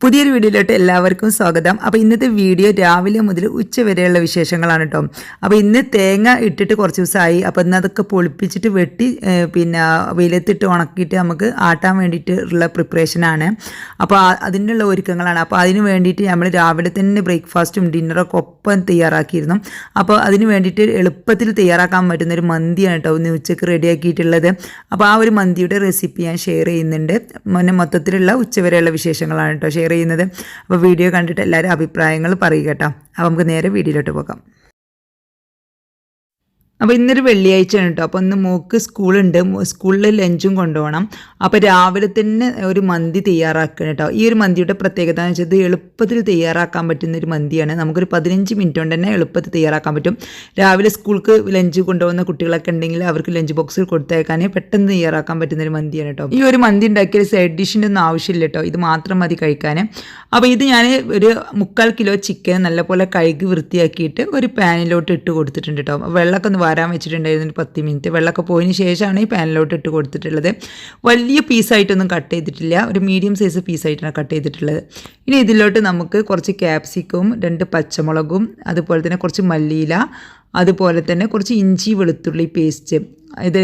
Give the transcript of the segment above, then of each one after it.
പുതിയൊരു വീഡിയോയിലോട്ട് എല്ലാവർക്കും സ്വാഗതം. അപ്പോൾ ഇന്നത്തെ വീഡിയോ രാവിലെ മുതൽ ഉച്ച വരെയുള്ള വിശേഷങ്ങളാണ് കേട്ടോ. അപ്പോൾ ഇന്ന് തേങ്ങ ഇട്ടിട്ട് കുറച്ച് ദിവസമായി. അപ്പോൾ ഇന്ന് അതൊക്കെ പൊളിപ്പിച്ചിട്ട് വെട്ടി പിന്നെ വെയിലത്തിട്ട് ഉണക്കിയിട്ട് നമുക്ക് ആട്ടാൻ വേണ്ടിയിട്ടുള്ള പ്രിപ്പറേഷനാണ്. അപ്പോൾ അതിനുള്ള ഒരുക്കങ്ങളാണ്. അപ്പോൾ അതിന് വേണ്ടിയിട്ട് നമ്മൾ രാവിലെ തന്നെ ബ്രേക്ക്ഫാസ്റ്റും ഡിന്നറൊക്കെ ഒപ്പം തയ്യാറാക്കിയിരുന്നു. അപ്പോൾ അതിന് വേണ്ടിയിട്ട് എളുപ്പത്തിൽ തയ്യാറാക്കാൻ പറ്റുന്നൊരു മന്തിയാണ് കേട്ടോ ഇന്ന് ഉച്ചയ്ക്ക് റെഡിയാക്കിയിട്ടുള്ളത്. അപ്പോൾ ആ ഒരു മന്തിയുടെ റെസിപ്പി ഞാൻ ഷെയർ ചെയ്യുന്നുണ്ട്. മൊത്തത്തിലുള്ള ഉച്ചവരെയുള്ള വിശേഷങ്ങളാണ് കേട്ടോ ഷെയർ ചെയ്യുന്നത്. അപ്പോൾ വീഡിയോ കണ്ടിട്ട് എല്ലാവരും അഭിപ്രായങ്ങൾ പറയുക കേട്ടോ. അപ്പോൾ നമുക്ക് നേരെ വീഡിയോയിലോട്ട് പോകാം. അപ്പോൾ ഇന്നൊരു വെള്ളിയാഴ്ചയാണ് കേട്ടോ. അപ്പോൾ ഇന്ന് മോൾക്ക് സ്കൂളുണ്ട്. സ്കൂളിൽ ലഞ്ചും കൊണ്ടുപോകണം. അപ്പോൾ രാവിലെ തന്നെ ഒരു മന്തി തയ്യാറാക്കണം കേട്ടോ. ഈ ഒരു മന്തിയുടെ പ്രത്യേകത എന്ന് വെച്ചാൽ ഇത് എളുപ്പത്തിൽ തയ്യാറാക്കാൻ പറ്റുന്നൊരു മന്തിയാണ്. നമുക്കൊരു 15 മിനിറ്റ് കൊണ്ട് തന്നെ എളുപ്പത്തിൽ തയ്യാറാക്കാൻ പറ്റും. രാവിലെ സ്കൂൾക്ക് ലഞ്ച് കൊണ്ടുപോകുന്ന കുട്ടികളൊക്കെ ഉണ്ടെങ്കിൽ അവർക്ക് ലഞ്ച് ബോക്സിൽ കൊടുത്തേക്കാൻ പെട്ടെന്ന് തയ്യാറാക്കാൻ പറ്റുന്നൊരു മന്തിയാണ് കേട്ടോ. ഈ ഒരു മന്തി ഉണ്ടാക്കിയ സൈഡ് ഡിഷിൻ്റെ ഒന്നും ആവശ്യമില്ല കേട്ടോ. ഇത് മാത്രം മതി കഴിക്കാൻ. അപ്പോൾ ഇത് ഞാൻ ഒരു 3/4 കിലോ ചിക്കൻ നല്ലപോലെ കഴുകി വൃത്തിയാക്കിയിട്ട് ഒരു പാനിലോട്ട് ഇട്ട് കൊടുത്തിട്ടുണ്ട് കേട്ടോ. വെള്ളമൊക്കെ ഒന്ന് വരാൻ വെച്ചിട്ടുണ്ടായിരുന്നു 10 മിനിറ്റ്. വെള്ളമൊക്കെ പോയതിന് ശേഷമാണ് ഈ പാനിലോട്ട് ഇട്ട് കൊടുത്തിട്ടുള്ളത്. വലിയ പീസായിട്ടൊന്നും കട്ട് ചെയ്തിട്ടില്ല, ഒരു മീഡിയം സൈസ് പീസായിട്ടാണ് കട്ട് ചെയ്തിട്ടുള്ളത്. ഇനി ഇതിലോട്ട് നമുക്ക് കുറച്ച് ക്യാപ്സിക്കവും 2 പച്ചമുളകും അതുപോലെ തന്നെ കുറച്ച് മല്ലിയില, അതുപോലെ തന്നെ കുറച്ച് ഇഞ്ചി വെളുത്തുള്ളി പേസ്റ്റ്. ഇത്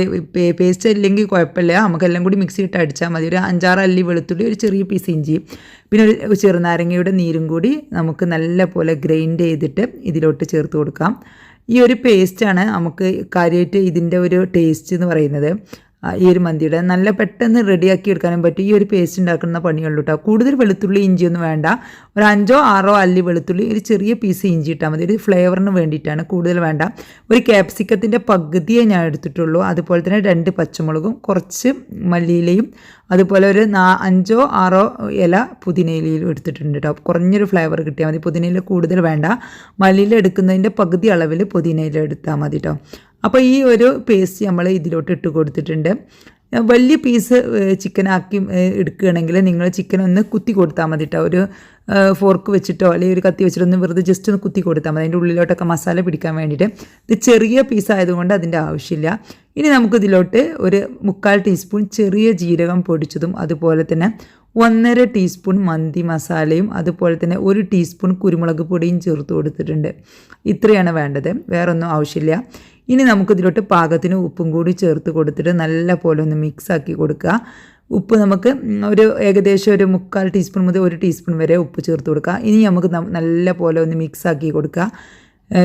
പേസ്റ്റ് ഇല്ലെങ്കിൽ കുഴപ്പമില്ല, നമുക്കെല്ലാം കൂടി മിക്സിയിട്ട് അടിച്ചാൽ മതി. ഒരു 5-6 അല്ലി വെളുത്തുള്ളി, ഒരു ചെറിയ പീസ് ഇഞ്ചി, പിന്നെ ഒരു ചെറുനാരങ്ങയുടെ നീരും കൂടി നമുക്ക് നല്ല പോലെ ഗ്രൈൻഡ് ചെയ്തിട്ട് ഇതിലോട്ട് ചേർത്ത് കൊടുക്കാം. ഈ ഒരു പേസ്റ്റാണ് നമുക്ക് കാര്യമായിട്ട് ഇതിൻ്റെ ഒരു ടേസ്റ്റ് എന്ന് പറയുന്നത്. ഈ ഒരു മന്തിയുടെ നല്ല പെട്ടെന്ന് റെഡിയാക്കി എടുക്കാനും പറ്റും. ഈ ഒരു പേസ്റ്റ് ഉണ്ടാക്കുന്ന പണിയുള്ളൂ കേട്ടോ. കൂടുതൽ വെളുത്തുള്ളി ഇഞ്ചിയൊന്നും വേണ്ട. ഒരു 5-6 അല്ലി വെളുത്തുള്ളി, ഒരു ചെറിയ പീസ് ഇഞ്ചി ഇട്ടാൽ മതി. ഒരു ഫ്ലേവറിന് വേണ്ടിയിട്ടാണ്, കൂടുതൽ വേണ്ട. ഒരു ക്യാപ്സിക്കത്തിൻ്റെ പകുതിയേ ഞാൻ എടുത്തിട്ടുള്ളൂ. അതുപോലെ തന്നെ 2 പച്ചമുളകും, കുറച്ച് മല്ലിയിലയും, അതുപോലെ ഒരു 5-6 ഇല പുതിനയിലയും എടുത്തിട്ടുണ്ട് കേട്ടോ. കുറഞ്ഞൊരു ഫ്ലേവർ കിട്ടിയാൽ മതി. പുതിനയില കൂടുതൽ വേണ്ട. മല്ലിയില എടുക്കുന്നതിൻ്റെ പകുതി അളവിൽ പുതിനയില എടുത്താൽ മതി കേട്ടോ. അപ്പോൾ ഈ ഒരു പേസ്റ്റ് നമ്മൾ ഇതിലോട്ട് ഇട്ട് കൊടുത്തിട്ടുണ്ട്. വലിയ പീസ് ചിക്കനാക്കി എടുക്കുകയാണെങ്കിൽ നിങ്ങൾ ചിക്കൻ ഒന്ന് കുത്തി കൊടുത്താൽ മതി കേട്ടോ. ഒരു ഫോർക്ക് വെച്ചിട്ടോ അല്ലെങ്കിൽ ഒരു കത്തി വെച്ചിട്ടോ ഒന്ന് വെറുതെ ജസ്റ്റ് ഒന്ന് കുത്തി കൊടുത്താൽ മതി, അതിൻ്റെ ഉള്ളിലോട്ടൊക്കെ മസാല പിടിക്കാൻ വേണ്ടിയിട്ട്. ഇത് ചെറിയ പീസായതുകൊണ്ട് അതിൻ്റെ ആവശ്യമില്ല. ഇനി നമുക്കിതിലോട്ട് ഒരു 3/4 ടീസ്പൂൺ ചെറിയ ജീരകം പൊടിച്ചതും, അതുപോലെ തന്നെ 1.5 ടീസ്പൂൺ മന്തി മസാലയും, അതുപോലെ തന്നെ 1 ടീസ്പൂൺ കുരുമുളക് പൊടിയും ചേർത്ത് കൊടുത്തിട്ടുണ്ട്. ഇത്രയാണ് വേണ്ടത്, വേറൊന്നും ആവശ്യമില്ല. ഇനി നമുക്കിതിലോട്ട് പാകത്തിന് ഉപ്പും കൂടി ചേർത്ത് കൊടുത്തിട്ട് നല്ല പോലെ ഒന്ന് മിക്സാക്കി കൊടുക്കുക. ഉപ്പ് നമുക്ക് ഒരു ഏകദേശം ഒരു 3/4 ടീസ്പൂൺ മുതൽ 1 ടീസ്പൂൺ വരെ ഉപ്പ് ചേർത്ത് കൊടുക്കുക. ഇനി നമുക്ക് നല്ല പോലെ ഒന്ന് മിക്സാക്കി കൊടുക്കുക.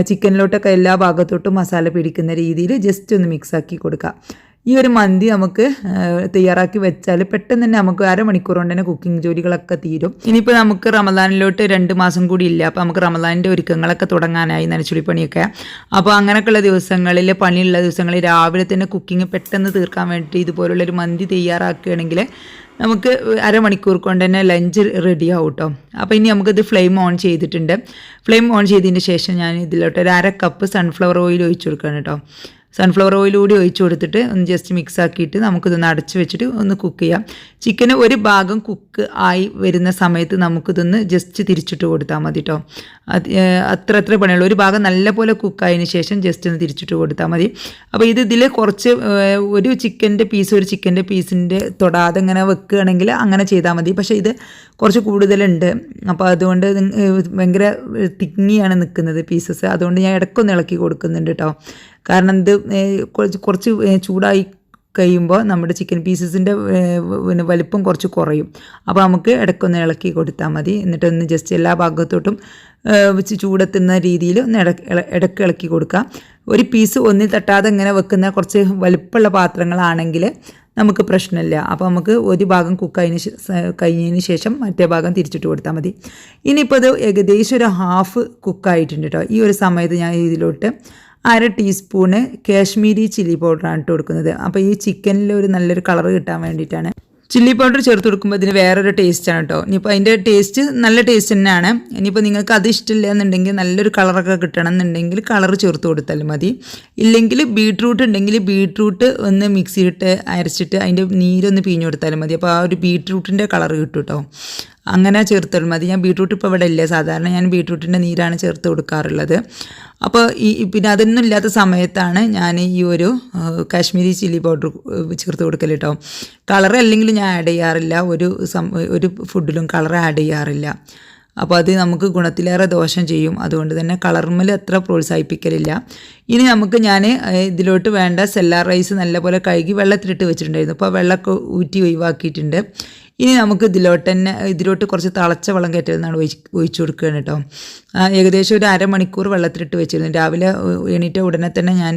ചിക്കനിലോട്ടൊക്കെ എല്ലാ ഭാഗത്തോട്ടും മസാല പിടിക്കുന്ന രീതിയിൽ ജസ്റ്റ് ഒന്ന് മിക്സാക്കി കൊടുക്കുക. ഈ ഒരു മന്തി നമുക്ക് തയ്യാറാക്കി വെച്ചാൽ പെട്ടെന്ന് തന്നെ നമുക്ക് അരമണിക്കൂർ കൊണ്ട് തന്നെ കുക്കിംഗ് ജോലികളൊക്കെ തീരും. ഇനിയിപ്പോൾ നമുക്ക് റമദാനിലോട്ട് 2 മാസം കൂടി ഇല്ല. അപ്പോൾ നമുക്ക് റമദാനിൻ്റെ ഒരുക്കങ്ങളൊക്കെ തുടങ്ങാനായി, നനച്ചുളിപ്പണിയൊക്കെ. അപ്പോൾ അങ്ങനെയൊക്കെയുള്ള ദിവസങ്ങളിൽ, പണിയുള്ള ദിവസങ്ങളിൽ രാവിലെ തന്നെ കുക്കിംഗ് പെട്ടെന്ന് തീർക്കാൻ വേണ്ടിയിട്ട് ഇതുപോലുള്ളൊരു മന്തി തയ്യാറാക്കുകയാണെങ്കിൽ നമുക്ക് അരമണിക്കൂർ കൊണ്ട് തന്നെ ലഞ്ച് റെഡി ആവും കേട്ടോ. അപ്പോൾ ഇനി നമുക്കിത് ഫ്ലെയിം ഓൺ ചെയ്തിട്ടുണ്ട്. ഫ്ലെയിം ഓൺ ചെയ്തതിന് ശേഷം ഞാൻ ഇതിലോട്ട് ഒരു 1/2 കപ്പ് സൺഫ്ലവർ ഓയിൽ ഒഴിച്ചു കൊടുക്കുകയാണ് കേട്ടോ. സൺഫ്ലവർ ഓയിൽ കൂടി ഒഴിച്ചു കൊടുത്തിട്ട് ഒന്ന് ജസ്റ്റ് മിക്സ് ആക്കിയിട്ട് നമുക്കിതൊന്ന് അടച്ച് വെച്ചിട്ട് ഒന്ന് കുക്ക് ചെയ്യാം. ചിക്കന് ഒരു ഭാഗം കുക്ക് ആയി വരുന്ന സമയത്ത് നമുക്കിതൊന്ന് ജസ്റ്റ് തിരിച്ചിട്ട് കൊടുത്താൽ മതി കേട്ടോ. അത്ര പണിയുള്ളൂ. ഒരു ഭാഗം നല്ലപോലെ കുക്കായതിന് ശേഷം ജസ്റ്റ് ഒന്ന് തിരിച്ചിട്ട് കൊടുത്താൽ മതി. അപ്പോൾ ഇതിൽ കുറച്ച് ഒരു ചിക്കൻ്റെ പീസിൻ്റെ തൊടാതെ ഇങ്ങനെ വെക്കുകയാണെങ്കിൽ അങ്ങനെ ചെയ്താൽ മതി. പക്ഷേ ഇത് കുറച്ച് കൂടുതലുണ്ട്. അപ്പോൾ അതുകൊണ്ട് ഭയങ്കര തിങ്ങിയാണ് നിൽക്കുന്നത് പീസസ്. അതുകൊണ്ട് ഞാൻ ഇടയ്ക്കൊന്ന് ഇളക്കി കൊടുക്കുന്നുണ്ട് കേട്ടോ. കാരണം ഇത് കുറച്ച് ചൂടായി കഴിയുമ്പോൾ നമ്മുടെ ചിക്കൻ പീസസിൻ്റെ വലിപ്പം കുറച്ച് കുറയും. അപ്പോൾ നമുക്ക് ഇടയ്ക്കൊന്ന് ഇളക്കി കൊടുത്താൽ മതി. എന്നിട്ടൊന്ന് ജസ്റ്റ് എല്ലാ ഭാഗത്തോട്ടും ചൂടെത്തുന്ന രീതിയിൽ ഒന്ന് ഇടയ്ക്ക് ഇളക്കി കൊടുക്കുക. ഒരു പീസ് ഒന്നിൽ തട്ടാതെ ഇങ്ങനെ വെക്കുന്ന കുറച്ച് വലിപ്പമുള്ള പാത്രങ്ങളാണെങ്കിൽ നമുക്ക് പ്രശ്നമില്ല. അപ്പോൾ നമുക്ക് ഒരു ഭാഗം കഴിഞ്ഞതിന് ശേഷം മറ്റേ ഭാഗം തിരിച്ചിട്ട് കൊടുത്താൽ മതി. ഇനിയിപ്പോൾ ഇത് ഏകദേശം ഒരു ഹാഫ് കുക്കായിട്ടുണ്ട് കേട്ടോ. ഈ ഒരു സമയത്ത് ഞാൻ ഇതിലോട്ട് 1/2 ടീസ്പൂണ് കാശ്മീരി ചില്ലി പൗഡറാണ് ഇട്ട് കൊടുക്കുന്നത്. അപ്പോൾ ഈ ചിക്കനിൽ ഒരു നല്ലൊരു കളർ കിട്ടാൻ വേണ്ടിയിട്ടാണ്. ചില്ലി പൗഡർ ചേർത്ത് കൊടുക്കുമ്പോൾ ഇതിന് വേറൊരു ടേസ്റ്റാണ് കേട്ടോ. ഇനിയിപ്പോൾ അതിൻ്റെ ടേസ്റ്റ് നല്ല ടേസ്റ്റ് തന്നെയാണ്. ഇനിയിപ്പോൾ നിങ്ങൾക്ക് അത് ഇഷ്ടമില്ല എന്നുണ്ടെങ്കിൽ, നല്ലൊരു കളറൊക്കെ കിട്ടണം എന്നുണ്ടെങ്കിൽ കളർ ചേർത്ത് കൊടുത്താലും മതി. ഇല്ലെങ്കിൽ ബീട്രൂട്ട് ഉണ്ടെങ്കിൽ ബീട്രൂട്ട് ഒന്ന് മിക്സിയിലിട്ട് അരച്ചിട്ട് അതിൻ്റെ നീരൊന്ന് പിഴിഞ്ഞ് കൊടുത്താലും മതി. അപ്പോൾ ആ ഒരു ബീട്രൂട്ടിൻ്റെ കളർ കിട്ടും കേട്ടോ. അങ്ങനെ ചേർത്താൽ മതി. ഞാൻ ബീട്രൂട്ട് ഇപ്പോൾ ഇവിടെ ഇല്ല, സാധാരണ ഞാൻ ബീട്രൂട്ടിൻ്റെ നീരാണ് ചേർത്ത് കൊടുക്കാറുള്ളത്. അപ്പോൾ പിന്നെ അതൊന്നും ഇല്ലാത്ത സമയത്താണ് ഞാൻ ഈ ഒരു കാശ്മീരി ചില്ലി പൗഡർ ചേർത്ത് കൊടുക്കൽ കേട്ടോ. കളർ അല്ലെങ്കിൽ ഞാൻ ആഡ് ചെയ്യാറില്ല, ഒരു ഫുഡിലും കളർ ആഡ് ചെയ്യാറില്ല. അപ്പോൾ അത് നമുക്ക് ഗുണത്തിലേറെ ദോഷം ചെയ്യും. അതുകൊണ്ട് തന്നെ കളർമൽ അത്ര പ്രോത്സാഹിപ്പിക്കലില്ല. ഇനി ഞാൻ ഇതിലോട്ട് വേണ്ട സെല്ലാർ റൈസ് നല്ലപോലെ കഴുകി വെള്ളത്തിലിട്ട് വെച്ചിട്ടുണ്ടായിരുന്നു. അപ്പോൾ വെള്ളമൊക്കെ ഊറ്റി ഒഴിവാക്കിയിട്ടുണ്ട്. ഇനി നമുക്ക് ഇതിലോട്ട് കുറച്ച് തിളച്ച വെള്ളം കയറ്റലെന്നാണ് ഒഴിച്ചു കൊടുക്കുകയാണ് കേട്ടോ. ഏകദേശം ഒരു അരമണിക്കൂർ വെള്ളത്തിലിട്ട് വെച്ചിരുന്നു. രാവിലെ എണീറ്റ ഉടനെ തന്നെ ഞാൻ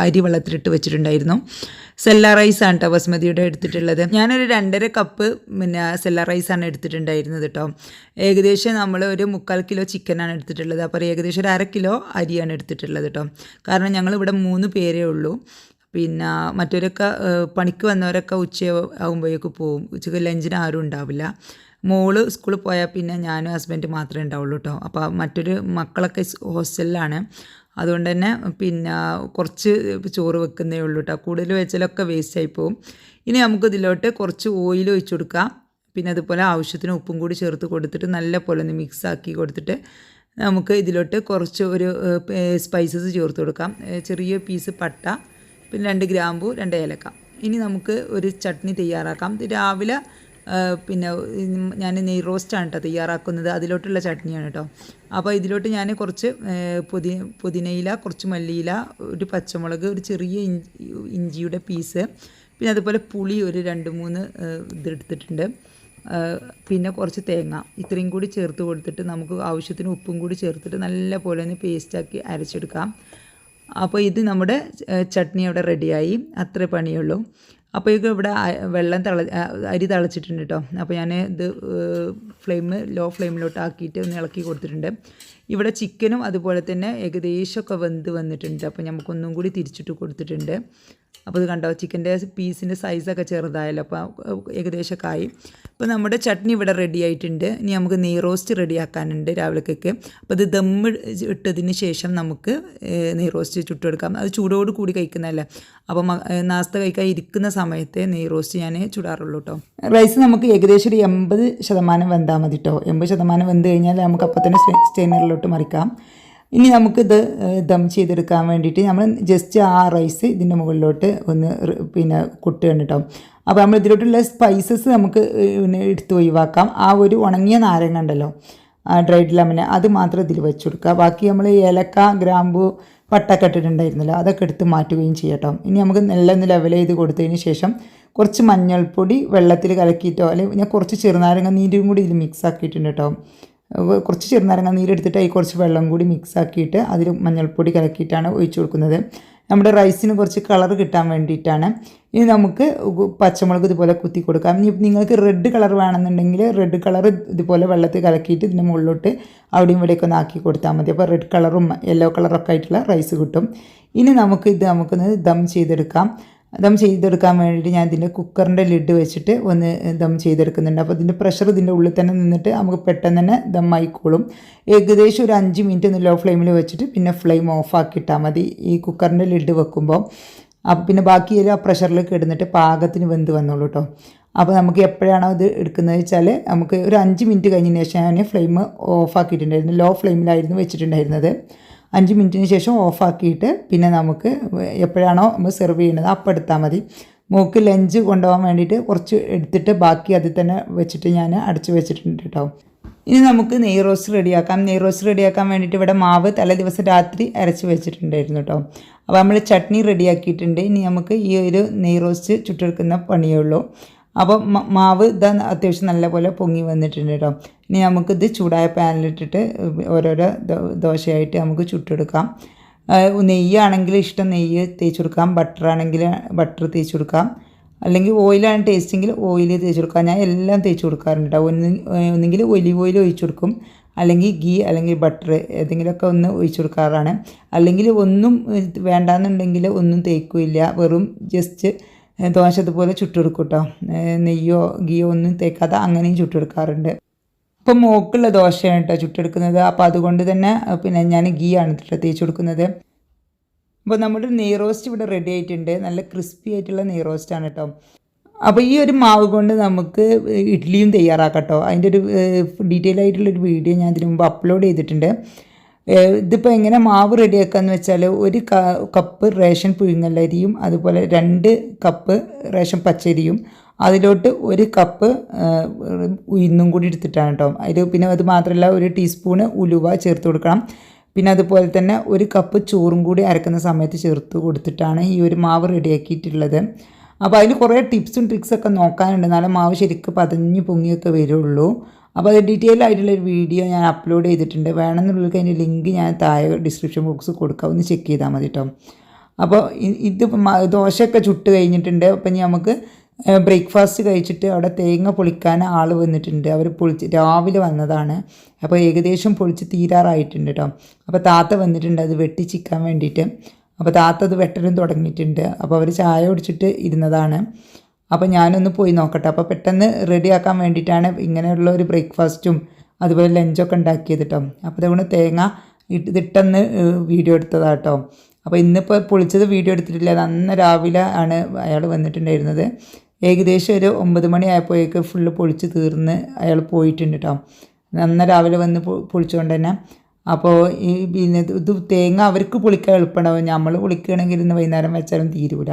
അരി വെള്ളത്തിലിട്ട് വെച്ചിട്ടുണ്ടായിരുന്നു. സെല്ലാർ റൈസാണ് കേട്ടോ ബസ്മതിയുടെ എടുത്തിട്ടുള്ളത്. ഞാനൊരു 2.5 കപ്പ് സെല്ലാർ റൈസാണ് എടുത്തിട്ടുണ്ടായിരുന്നത് കേട്ടോ. ഏകദേശം നമ്മൾ ഒരു 3/4 കിലോ ചിക്കനാണ് എടുത്തിട്ടുള്ളത്. അപ്പോൾ ഏകദേശം ഒരു 1/2 കിലോ അരിയാണ് എടുത്തിട്ടുള്ളത് കേട്ടോ. കാരണം ഞങ്ങളിവിടെ 3 പേരേ ഉള്ളൂ. പിന്നെ മറ്റവരൊക്കെ പണിക്ക് വന്നവരൊക്കെ ഉച്ച ആകുമ്പോഴേക്ക് പോകും. ഉച്ചയ്ക്ക് ലഞ്ചിന് ആരും ഉണ്ടാവില്ല. മോള് സ്കൂളിൽ പോയാൽ പിന്നെ ഞാനും ഹസ്ബൻഡ് മാത്രമേ ഉണ്ടാവുള്ളൂ കേട്ടോ. അപ്പോൾ മറ്റൊരു മക്കളൊക്കെ ഹോസ്റ്റലിലാണ്. അതുകൊണ്ട് തന്നെ പിന്നെ കുറച്ച് ചോറ് വെക്കുന്നേ ഉള്ളൂ കേട്ടോ. കൂടുതൽ വെച്ചാലൊക്കെ വേസ്റ്റായി പോകും. ഇനി നമുക്ക് ഇതിലോട്ട് കുറച്ച് ഓയിൽ ഒഴിച്ചു കൊടുക്കാം. പിന്നെ അതുപോലെ ആവശ്യത്തിന് ഉപ്പും കൂടി ചേർത്ത് കൊടുത്തിട്ട് നല്ല പോലെ ഒന്ന് മിക്സ് ആക്കി കൊടുത്തിട്ട് നമുക്ക് ഇതിലോട്ട് കുറച്ച് ഒരു സ്പൈസസ് ചേർത്ത് കൊടുക്കാം. ചെറിയ പീസ് പട്ട, പിന്നെ 2 ഗ്രാമ്പു, 2 ഏലക്ക. ഇനി നമുക്ക് ഒരു ചട്നി തയ്യാറാക്കാം. രാവിലെ പിന്നെ ഞാൻ നെയ് റോസ്റ്റാണ് കേട്ടോ തയ്യാറാക്കുന്നത്. അതിലോട്ടുള്ള ചട്നിയാണ് കേട്ടോ. അപ്പോൾ ഇതിലോട്ട് ഞാൻ കുറച്ച് പുതിനയില, കുറച്ച് മല്ലിയില, ഒരു പച്ചമുളക്, ഒരു ചെറിയ ഇഞ്ചിയുടെ പീസ്, പിന്നെ അതുപോലെ പുളി ഒരു 2-3 ഇതെടുത്തിട്ടുണ്ട്. പിന്നെ കുറച്ച് തേങ്ങ, ഇത്രയും കൂടി ചേർത്ത് കൊടുത്തിട്ട് നമുക്ക് ആവശ്യത്തിന് ഉപ്പും കൂടി ചേർത്തിട്ട് നല്ല പോലെ ഒന്ന് പേസ്റ്റാക്കി അരച്ചെടുക്കാം. അപ്പോൾ ഇത് നമ്മുടെ ചട്നി അവിടെ റെഡിയായി. അത്രേ പണിയുള്ളൂ. അപ്പോഴേക്കും ഇവിടെ അരി തിളച്ചിട്ടുണ്ട് കേട്ടോ. അപ്പോൾ ഞാൻ ഇത് ലോ ഫ്ലെയിമിലോട്ട് ആക്കിയിട്ട് ഒന്ന് ഇളക്കി കൊടുത്തിട്ടുണ്ട്. ഇവിടെ ചിക്കനും അതുപോലെ തന്നെ ഏകദേശമൊക്കെ വെന്ത് വന്നിട്ടുണ്ട്. അപ്പോൾ നമുക്കൊന്നും കൂടി തിരിച്ചിട്ട് കൊടുത്തിട്ടുണ്ട്. അപ്പോൾ ഇത് കണ്ടോ, ചിക്കൻ്റെ പീസിൻ്റെ സൈസൊക്കെ ചെറുതായല്ലോ. അപ്പോൾ ഏകദേശമൊക്കെ ആയി. അപ്പോൾ നമ്മുടെ ചട്നി ഇവിടെ റെഡി ആയിട്ടുണ്ട്. ഇനി നമുക്ക് നെയ് റോസ്റ്റ് റെഡിയാക്കാനുണ്ട് രാവിലേക്കൊക്കെ. അപ്പോൾ ഇത് ദമ്മ് ഇട്ടതിന് ശേഷം നമുക്ക് നെയ് റോസ്റ്റ് ചുട്ടെടുക്കാം. അത് ചൂടോട് കൂടി കഴിക്കുന്നതല്ലേ. അപ്പോൾ നാസ്ത കഴിക്കാൻ ഇരിക്കുന്ന സമയത്ത് നെയ് റോസ്റ്റ് ഞാൻ ചുടാറുള്ളൂ കേട്ടോ. റൈസ് നമുക്ക് ഏകദേശം ഒരു 80% വെന്താൽ മതി കേട്ടോ. 80% വെന്ത് കഴിഞ്ഞാൽ നമുക്ക് അപ്പം തന്നെ സ്റ്റെയിനറിലോട്ട് മറിക്കാം. ഇനി നമുക്കിത് ദം ചെയ്തെടുക്കാൻ വേണ്ടിയിട്ട് നമ്മൾ ജസ്റ്റ് ആ റൈസ് ഇതിൻ്റെ മുകളിലോട്ട് ഒന്ന് പിന്നെ കൊട്ടുകയാണ് കേട്ടോ. അപ്പോൾ നമ്മൾ ഇതിലോട്ടുള്ള സ്പൈസസ് നമുക്ക് എടുത്ത് ഒഴിവാക്കാം. ആ ഒരു ഉണങ്ങിയ നാരങ്ങ ഉണ്ടല്ലോ, ഡ്രൈഡ് ലെമൺ, അത് മാത്രം ഇതിൽ വെച്ച് കൊടുക്കുക. ബാക്കി നമ്മൾ ഏലക്ക, ഗ്രാമ്പു, പട്ടൊക്കെ ഇട്ടിട്ടുണ്ടായിരുന്നല്ലോ, അതൊക്കെ എടുത്ത് മാറ്റുകയും ചെയ്യട്ടോ. ഇനി നമുക്ക് നല്ല ഒന്ന് ലെവൽ ചെയ്ത് കൊടുത്തതിന് ശേഷം കുറച്ച് മഞ്ഞൾപ്പൊടി വെള്ളത്തിൽ കലക്കിയിട്ടോ, അല്ലെങ്കിൽ ഞാൻ കുറച്ച് ചെറുനാരങ്ങ നീരും കൂടി ഇതിൽ മിക്സ് ആക്കിയിട്ടുണ്ട് കേട്ടോ. കുറച്ച് ചെറുനാരങ്ങ നീരെടുത്തിട്ട് അതിൽ കുറച്ച് വെള്ളം കൂടി മിക്സ് ആക്കിയിട്ട് അതിൽ മഞ്ഞൾപ്പൊടി കലക്കിയിട്ടാണ് ഒഴിച്ചു കൊടുക്കുന്നത്. നമ്മുടെ റൈസിന് കുറച്ച് കളർ കിട്ടാൻ വേണ്ടിയിട്ടാണ്. ഇനി നമുക്ക് പച്ചമുളക് ഇതുപോലെ കുത്തി കൊടുക്കാം. ഇനി നിങ്ങൾക്ക് റെഡ് കളർ വേണമെന്നുണ്ടെങ്കിൽ റെഡ് കളർ ഇതുപോലെ വെള്ളത്തിൽ കലക്കിയിട്ട് ഇതിൻ്റെ മുകളിലോട്ട് അവിടെയും ഇവിടെയൊക്കെ ഒന്ന് ആക്കി കൊടുത്താൽ മതി. അപ്പോൾ റെഡ് കളറും യെല്ലോ കളറൊക്കെ ആയിട്ടുള്ള റൈസ് കിട്ടും. ഇനി നമുക്കൊന്ന് ദം ചെയ്തെടുക്കാൻ വേണ്ടിയിട്ട് ഞാൻ ഇതിൻ്റെ കുക്കറിൻ്റെ ലിഡ് വെച്ചിട്ട് ഒന്ന് ദം ചെയ്തെടുക്കുന്നുണ്ട്. അപ്പോൾ ഇതിൻ്റെ പ്രഷർ ഇതിൻ്റെ ഉള്ളിൽ തന്നെ നിന്നിട്ട് നമുക്ക് പെട്ടെന്ന് തന്നെ ദം ആയിക്കോളും. ഏകദേശം ഒരു 5 മിനിറ്റ് ഒന്ന് ലോ ഫ്ലെയിമിൽ വെച്ചിട്ട് പിന്നെ ഫ്ലെയിം ഓഫ് ആക്കിയിട്ടാൽ മതി ഈ കുക്കറിൻ്റെ ലിഡ് വെക്കുമ്പോൾ. പിന്നെ ബാക്കി ആ പ്രഷറിലേക്ക് ഇടുന്നിട്ട് പാകത്തിന് വെന്ത് വന്നോളൂ കേട്ടോ. അപ്പോൾ നമുക്ക് എപ്പോഴാണോ ഇത് എടുക്കുന്നത് വെച്ചാൽ നമുക്ക് ഒരു 5 മിനിറ്റ് കഴിഞ്ഞതിന് ശേഷം ഞാൻ ഫ്ലെയിം ഓഫ് ആക്കിയിട്ടുണ്ടായിരുന്നു. ലോ ഫ്ലെയിമിലായിരുന്നു വെച്ചിട്ടുണ്ടായിരുന്നത്. 5 മിനിറ്റിന് ശേഷം ഓഫാക്കിയിട്ട് പിന്നെ നമുക്ക് എപ്പോഴാണോ നമ്മൾ സെർവ് ചെയ്യുന്നത് അപ്പോൾ എടുത്താൽ മതി. മോൾക്ക് ലഞ്ച് കൊണ്ടുപോകാൻ വേണ്ടിയിട്ട് കുറച്ച് എടുത്തിട്ട് ബാക്കി അതിൽ തന്നെ വെച്ചിട്ട് ഞാൻ അടച്ച് വെച്ചിട്ടുണ്ട് കേട്ടോ. ഇനി നമുക്ക് നെയ് റോസ്റ്റ് റെഡിയാക്കാം. നെയ് റോസ്റ്റ് റെഡിയാക്കാൻ വേണ്ടിയിട്ട് ഇവിടെ മാവ് തലേ ദിവസം രാത്രി അരച്ച് വെച്ചിട്ടുണ്ടായിരുന്നു കേട്ടോ. അപ്പോൾ നമ്മൾ ചട്നി റെഡിയാക്കിയിട്ടുണ്ട്. ഇനി നമുക്ക് ഈ ഒരു നെയ് റോസ്റ്റ് ചുട്ടെടുക്കുന്ന പണിയേ ഉള്ളൂ. അപ്പോൾ മാവ് ഇതാ അത്യാവശ്യം നല്ലപോലെ പൊങ്ങി വന്നിട്ടുണ്ട് കേട്ടോ. ഇനി നമുക്കിത് ചൂടായ പാനിലിട്ടിട്ട് ഓരോരോ ദോശയായിട്ട് നമുക്ക് ചുട്ടെടുക്കാം. നെയ്യാണെങ്കിൽ ഇഷ്ടം നെയ്യ് തേച്ച് കൊടുക്കാം, ബട്ടറാണെങ്കിൽ ബട്ടർ തേച്ച് കൊടുക്കാം, അല്ലെങ്കിൽ ഓയിലാണ് ടേസ്റ്റെങ്കിൽ ഓയിൽ തേച്ച് കൊടുക്കാം. ഞാൻ എല്ലാം തേച്ച് കൊടുക്കാറുണ്ട് കേട്ടോ. ഒന്നെങ്കിൽ ഒലിവ് ഓയിൽ ഒഴിച്ചു കൊടുക്കും, അല്ലെങ്കിൽ ഗീ അല്ലെങ്കിൽ ബട്ടർ ഏതെങ്കിലുമൊക്കെ ഒന്ന് ഒഴിച്ചു കൊടുക്കാറാണ്. അല്ലെങ്കിൽ ഒന്നും വേണ്ടാന്നുണ്ടെങ്കിൽ ഒന്നും തേക്കില്ല, വെറും ജസ്റ്റ് ദോശ ഇതുപോലെ ചുട്ടെടുക്കും കേട്ടോ. നെയ്യോ ഗീയോ ഒന്നും തേക്കാതെ അങ്ങനെയും ചുട്ടെടുക്കാറുണ്ട്. ഇപ്പം മോക്കുള്ള ദോശയാണ് കേട്ടോ ചുട്ടെടുക്കുന്നത്. അപ്പോൾ അതുകൊണ്ട് തന്നെ പിന്നെ ഞാൻ ഗീ ആണ് തേച്ച് കൊടുക്കുന്നത്. അപ്പോൾ നമ്മുടെ നെയ് റോസ്റ്റ് ഇവിടെ റെഡി ആയിട്ടുണ്ട്. നല്ല ക്രിസ്പി ആയിട്ടുള്ള നെയ് റോസ്റ്റാണ് കേട്ടോ. അപ്പോൾ ഈ ഒരു മാവ് കൊണ്ട് നമുക്ക് ഇഡ്ഡലിയും തയ്യാറാക്കാം കേട്ടോ. അതിൻ്റെ ഒരു ഡീറ്റെയിൽ ആയിട്ടുള്ളൊരു വീഡിയോ ഞാൻ ഇതിനു മുമ്പ് അപ്ലോഡ് ചെയ്തിട്ടുണ്ട്. ഇതിപ്പോൾ എങ്ങനെ മാവ് റെഡിയാക്കാമെന്ന് വെച്ചാൽ ഒരു കപ്പ് റേഷൻ പുഴുങ്ങലരിയും അതുപോലെ 2 കപ്പ് റേഷൻ പച്ചരിയും അതിലോട്ട് 1 കപ്പ് ഉഴുന്നും കൂടി എടുത്തിട്ടാണ് കേട്ടോ. അതിൽ പിന്നെ അത് മാത്രമല്ല 1 ടീസ്പൂണ് ഉലുവ ചേർത്ത് കൊടുക്കണം. പിന്നെ അതുപോലെ തന്നെ 1 കപ്പ് ചോറും കൂടി അരക്കുന്ന സമയത്ത് ചേർത്ത് കൊടുത്തിട്ടാണ് ഈ ഒരു മാവ് റെഡിയാക്കിയിട്ടുള്ളത്. അപ്പോൾ അതിൽ കുറേ ടിപ്സും ട്രിക്സൊക്കെ നോക്കാനുണ്ട്, എന്നാലും മാവ് ശരിക്കും പതഞ്ഞ് പൊങ്ങിയൊക്കെ വരുള്ളൂ. അപ്പോൾ അത് ഡീറ്റെയിൽ ആയിട്ടുള്ളൊരു വീഡിയോ ഞാൻ അപ്ലോഡ് ചെയ്തിട്ടുണ്ട്. വേണമെന്നുള്ളവർക്ക് അതിൻ്റെ ലിങ്ക് ഞാൻ താഴെ ഡിസ്ക്രിപ്ഷൻ ബോക്സ് കൊടുക്കാം, ഒന്ന് ചെക്ക് ചെയ്താൽ മതി കേട്ടോ. അപ്പോൾ ഇത് ദോശയൊക്കെ ചുട്ട് കഴിഞ്ഞിട്ടുണ്ട്. അപ്പം ഇനി നമുക്ക് ബ്രേക്ക്ഫാസ്റ്റ് കഴിച്ചിട്ട് അവിടെ തേങ്ങ പൊളിക്കാൻ ആൾ വന്നിട്ടുണ്ട്. അവർ രാവിലെ വന്നതാണ്. അപ്പോൾ ഏകദേശം പൊളിച്ച് തീരാറായിട്ടുണ്ട് കേട്ടോ. അപ്പോൾ താത്ത വന്നിട്ടുണ്ട് അത് വെട്ടിച്ചിക്കാൻ വേണ്ടിയിട്ട്. അപ്പോൾ താത്ത അത് വെട്ടലും തുടങ്ങിയിട്ടുണ്ട്. അപ്പോൾ അവർ ചായ കുടിച്ചിട്ട് ഇരുന്നതാണ്. അപ്പോൾ ഞാനൊന്ന് പോയി നോക്കട്ടെ. അപ്പോൾ പെട്ടെന്ന് റെഡിയാക്കാൻ വേണ്ടിയിട്ടാണ് ഇങ്ങനെയുള്ള ഒരു ബ്രേക്ക്ഫാസ്റ്റും അതുപോലെ ലഞ്ചൊക്കെ ഉണ്ടാക്കിയത് കേട്ടോ. അപ്പോൾ അതുകൊണ്ട് തേങ്ങ ഇതിട്ടെന്ന് വീഡിയോ എടുത്തതാണ് കേട്ടോ. അപ്പോൾ ഇന്നിപ്പോൾ പൊളിച്ചത് വീഡിയോ എടുത്തിട്ടില്ല. അത് അന്ന് രാവിലെ ആണ് അയാൾ വന്നിട്ടുണ്ടായിരുന്നത്. ഏകദേശം ഒരു 9 മണി ആയപ്പോഴേക്ക് ഫുള്ള് പൊളിച്ച് തീർന്ന് അയാൾ പോയിട്ടുണ്ട് കേട്ടോ. അന്ന് രാവിലെ വന്ന് പൊളിച്ചുകൊണ്ട് തന്നെ. അപ്പോൾ ഈ പിന്നെ ഇത് തേങ്ങ അവർക്ക് പൊളിക്കാൻ എളുപ്പമുണ്ടാവും. നമ്മൾ പൊളിക്കുകയാണെങ്കിൽ ഇന്ന് വൈകുന്നേരം വെച്ചാലും തീരൂല.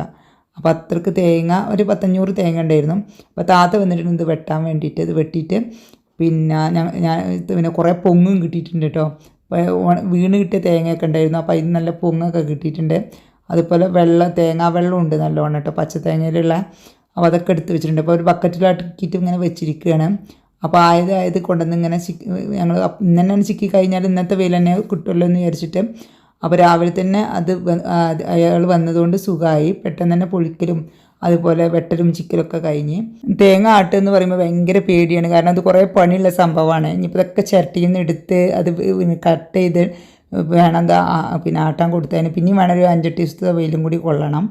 അപ്പോൾ അത്രയ്ക്ക് തേങ്ങ ഒരു 500 തേങ്ങ ഉണ്ടായിരുന്നു. അപ്പോൾ താത്ത വന്നിട്ടുണ്ട് ഇത് വെട്ടാൻ വേണ്ടിയിട്ട്. ഇത് വെട്ടിയിട്ട് പിന്നെ ഞാൻ പിന്നെ കുറേ പൊങ്ങും കിട്ടിയിട്ടുണ്ട് കേട്ടോ. അപ്പോൾ വീണ് കിട്ടിയ തേങ്ങയൊക്കെ ഉണ്ടായിരുന്നു. അപ്പോൾ അതിന് നല്ല പൊങ്ങൊക്കെ കിട്ടിയിട്ടുണ്ട്. അതുപോലെ തേങ്ങാ വെള്ളം ഉണ്ട് നല്ലോണം കേട്ടോ, പച്ച തേങ്ങയിലുള്ള. അപ്പോൾ അതൊക്കെ എടുത്ത് വെച്ചിട്ടുണ്ട്. അപ്പോൾ ഒരു ബക്കറ്റിലാക്കിയിട്ട് ഇങ്ങനെ വെച്ചിരിക്കുകയാണ്. അപ്പോൾ ആയത് കൊണ്ടുവന്ന് ഇങ്ങനെ ഞങ്ങൾ ഇന്ന് തന്നെ ചിക്കി കഴിഞ്ഞാൽ ഇന്നത്തെ വെയിൽ തന്നെ കിട്ടുമല്ലോ എന്ന് വിചാരിച്ചിട്ട്. അപ്പോൾ രാവിലെ തന്നെ അയാൾ വന്നതുകൊണ്ട് സുഖമായി. പെട്ടെന്ന് തന്നെ പൊളിക്കലും അതുപോലെ വെട്ടലും ചിക്കലൊക്കെ കഴിഞ്ഞ്. തേങ്ങ ആട്ടുക എന്ന് പറയുമ്പോൾ ഭയങ്കര പേടിയാണ്, കാരണം അത് കുറേ പണിയുള്ള സംഭവമാണ്. ഇനിയിപ്പോൾ ഇതൊക്കെ ചിരട്ടിയിൽ നിന്ന് എടുത്ത് അത് കട്ട് ചെയ്ത് വേണം എന്താ പിന്നെ ആട്ടാൻ കൊടുത്തതിന്. പിന്നെയും വേണം ഒരു 5-8 ദിവസത്തെ വെയിലും കൂടി കൊള്ളണം.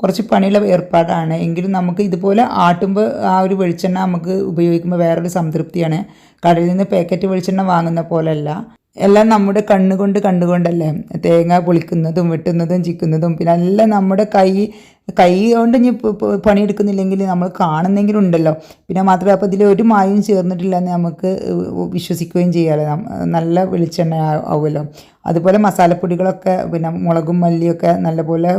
കുറച്ച് പണിയുള്ള ഏർപ്പാടാണ്. എങ്കിലും നമുക്ക് ഇതുപോലെ ആട്ടുമ്പോൾ ആ ഒരു വെളിച്ചെണ്ണ നമുക്ക് ഉപയോഗിക്കുമ്പോൾ വേറൊരു സംതൃപ്തിയാണ്. കടയിൽ നിന്ന് പാക്കറ്റ് വെളിച്ചെണ്ണ വാങ്ങുന്ന പോലെയല്ല. എല്ലാം നമ്മുടെ കണ്ടുകൊണ്ടല്ലേ തേങ്ങ പൊളിക്കുന്നതും വെട്ടുന്നതും ചിക്കുന്നതും. പിന്നെ എല്ലാം നമ്മുടെ കൈ കൊണ്ട് ഇനി പണിയെടുക്കുന്നില്ലെങ്കിൽ നമ്മൾ കാണുന്നെങ്കിലും ഉണ്ടല്ലോ. പിന്നെ മാത്രമല്ല അപ്പോൾ ഇതിൽ ഒരു മായവും ചേർന്നിട്ടില്ല എന്ന് നമുക്ക് വിശ്വസിക്കുകയും ചെയ്യാമല്ലോ. നല്ല വെളിച്ചെണ്ണ ആവുമല്ലോ. അതുപോലെ മസാലപ്പൊടികളൊക്കെ പിന്നെ മുളകും മല്ലിയൊക്കെ നല്ലപോലെ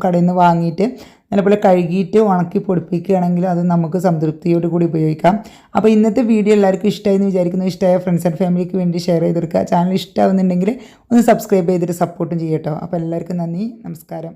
കടയിൽ നിന്ന് വാങ്ങിയിട്ട് നല്ലപോലെ കഴുകിയിട്ട് ഉണക്കി പൊടിപ്പിക്കുകയാണെങ്കിൽ അത് നമുക്ക് സംതൃപ്തിയോട് കൂടി ഉപയോഗിക്കാം. അപ്പോൾ ഇന്നത്തെ വീഡിയോ എല്ലാവർക്കും ഇഷ്ടമായി എന്ന് വിചാരിക്കുന്നു. ഇഷ്ടമായ ഫ്രണ്ട്സ് ആൻഡ് ഫാമിലിക്ക് വേണ്ടി ഷെയർ ചെയ്തെടുക്കുക. ചാനൽ ഇഷ്ടമാവുന്നുണ്ടെങ്കിൽ ഒന്ന് സബ്സ്ക്രൈബ് ചെയ്തിട്ട് സപ്പോർട്ടും ചെയ്യട്ടോ. അപ്പോൾ എല്ലാവർക്കും നന്ദി, നമസ്കാരം.